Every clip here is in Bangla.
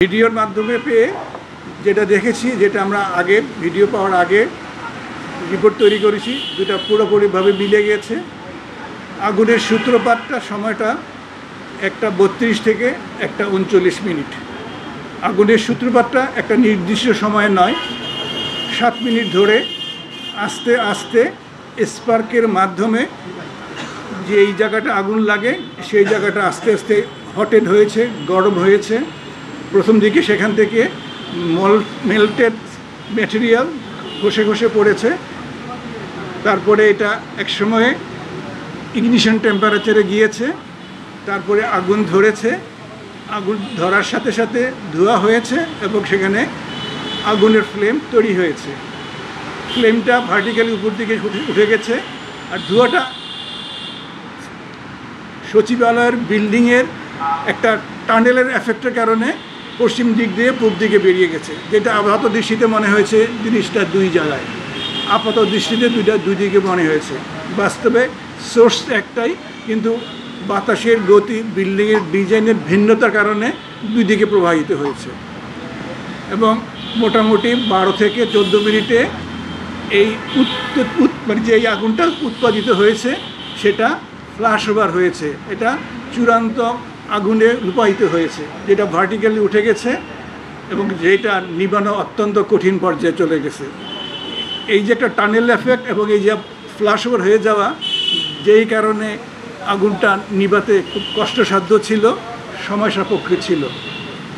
ভিডিওর মাধ্যমে পেয়ে যেটা দেখেছি, যেটা আমরা আগে ভিডিও পাওয়ার আগে রিপোর্ট তৈরি করেছি, দুটা পুরোপুরিভাবে মিলে গেছে। আগুনের সূত্রপাতটা সময়টা 1:32 থেকে 1:39 মিনিট। আগুনের সূত্রপাতটা একটা নির্দিষ্ট সময়ে নয়, 7 মিনিট ধরে আস্তে আস্তে স্পার্কের মাধ্যমে যে এই জায়গাটা আগুন লাগে সেই জায়গাটা আস্তে আস্তে হটেড হয়েছে, গরম হয়েছে। প্রথম দিকে সেখান থেকে মেল্টেড ম্যাটেরিয়াল ঘষে ঘষে পড়েছে। তারপরে এটা একসময়ে ইগনিশন টেম্পারেচারে গিয়েছে, তারপরে আগুন ধরেছে। আগুন ধরার সাথে সাথে ধোঁয়া হয়েছে এবং সেখানে আগুনের ফ্লেম তৈরি হয়েছে। ফ্লেমটা ভার্টিক্যালি উপর দিকে উঠে গেছে, আর ধোঁয়াটা সচিবালয়ের বিল্ডিংয়ের একটা টানেলের এফেক্টের কারণে পশ্চিম দিক দিয়ে পূর্ব দিকে বেরিয়ে গেছে, যেটা আপাত দৃষ্টিতে মনে হয়েছে জিনিসটা দুই জায়গায়। আপাত দৃষ্টিতে দুই দিকে মনে হয়েছে, বাস্তবে সোর্স একটাই, কিন্তু বাতাসের গতি, বিল্ডিংয়ের ডিজাইনের ভিন্নতার কারণে দুই দিকে প্রবাহিত হয়েছে। এবং মোটামুটি 12 থেকে 14 মিনিটে এই মানে যে এই আগুনটা উৎপাদিত হয়েছে সেটা ফ্ল্যাশ ওভার হয়েছে, এটা চূড়ান্ত আগুনে রূপায়িত হয়েছে, যেটা ভার্টিক্যালি উঠে গেছে এবং যেটা নিবানো অত্যন্ত কঠিন পর্যায়ে চলে গেছে। এই যে একটা টানেল এফেক্ট এবং এই যে ফ্ল্যাশ ওভার হয়ে যাওয়া, যেই কারণে আগুনটা নিভাতে খুব কষ্টসাধ্য ছিল, সময় সাপেক্ষ ছিল।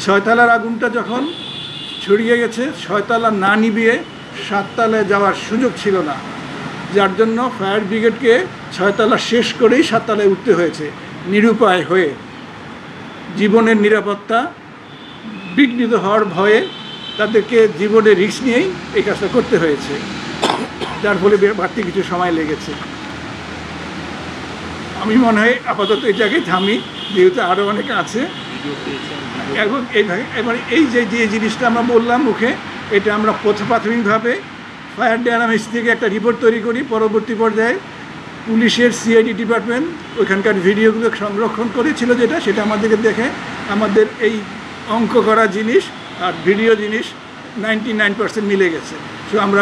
6 তলার আগুনটা যখন ছড়িয়ে গেছে, 6 তলা না নিভিয়ে 7 তলায় যাওয়ার সুযোগ ছিল না, যার জন্য ফায়ার ব্রিগেডকে 6 তলা শেষ করেই 7 তলায় উঠতে হয়েছে, নিরুপায় হয়ে। জীবনের নিরাপত্তা বিঘ্নিত হওয়ার ভয়ে তাদেরকে জীবনের রিস্ক নিয়েই এই কাজটা করতে হয়েছে, যার ফলে বাড়তি কিছু সময় লেগেছে। আমি মনে হয় আপাতত এই জায়গায় থামি, যেহেতু আরও অনেকে আছে। এবং এবারে এই যে জিনিসটা আমরা বললাম মুখে, এটা আমরা প্রাথমিকভাবে ফায়ার ডায়নামিক্স থেকে একটা রিপোর্ট তৈরি করি। পরবর্তী পর্যায়ে পুলিশের সিআইডি ডিপার্টমেন্ট ওইখানকার ভিডিওগুলো সংরক্ষণ করেছিল, সেটা আমাদেরকে দেখে আমাদের এই অঙ্ক করা জিনিস আর ভিডিও জিনিস 99% মিলে গেছে। সো আমরা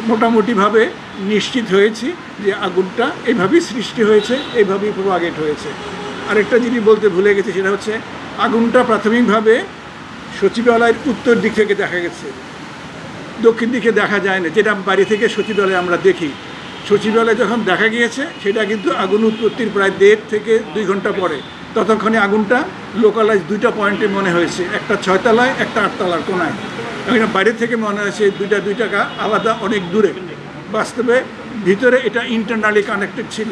মোটামুটিভাবে নিশ্চিত হয়েছি যে আগুনটা এইভাবেই সৃষ্টি হয়েছে, এইভাবেই প্রোপাগেট হয়েছে। আরেকটা জিনিস বলতে ভুলে গেছি, সেটা হচ্ছে আগুনটা প্রাথমিকভাবে সচিবালয়ের উত্তর দিক থেকে দেখা গেছে, দক্ষিণ দিকে দেখা যায় না, যেটা বাড়ি থেকে সচিবালয়ে আমরা দেখি। সচিবালয়ে যখন দেখা গিয়েছে সেটা কিন্তু আগুন উৎপত্তির প্রায় 1.5 থেকে 2 ঘন্টা পরে। ততক্ষণে আগুনটা লোকালাইজ 2টা পয়েন্টে মনে হয়েছে, একটা 6 তলায়, একটা 8 তলার কোনায়। এখন বাইরে থেকে মনে হয়েছে দুইটা আলাদা, অনেক দূরে। বাস্তবে ভিতরে এটা ইন্টারনালি কানেক্টেড ছিল।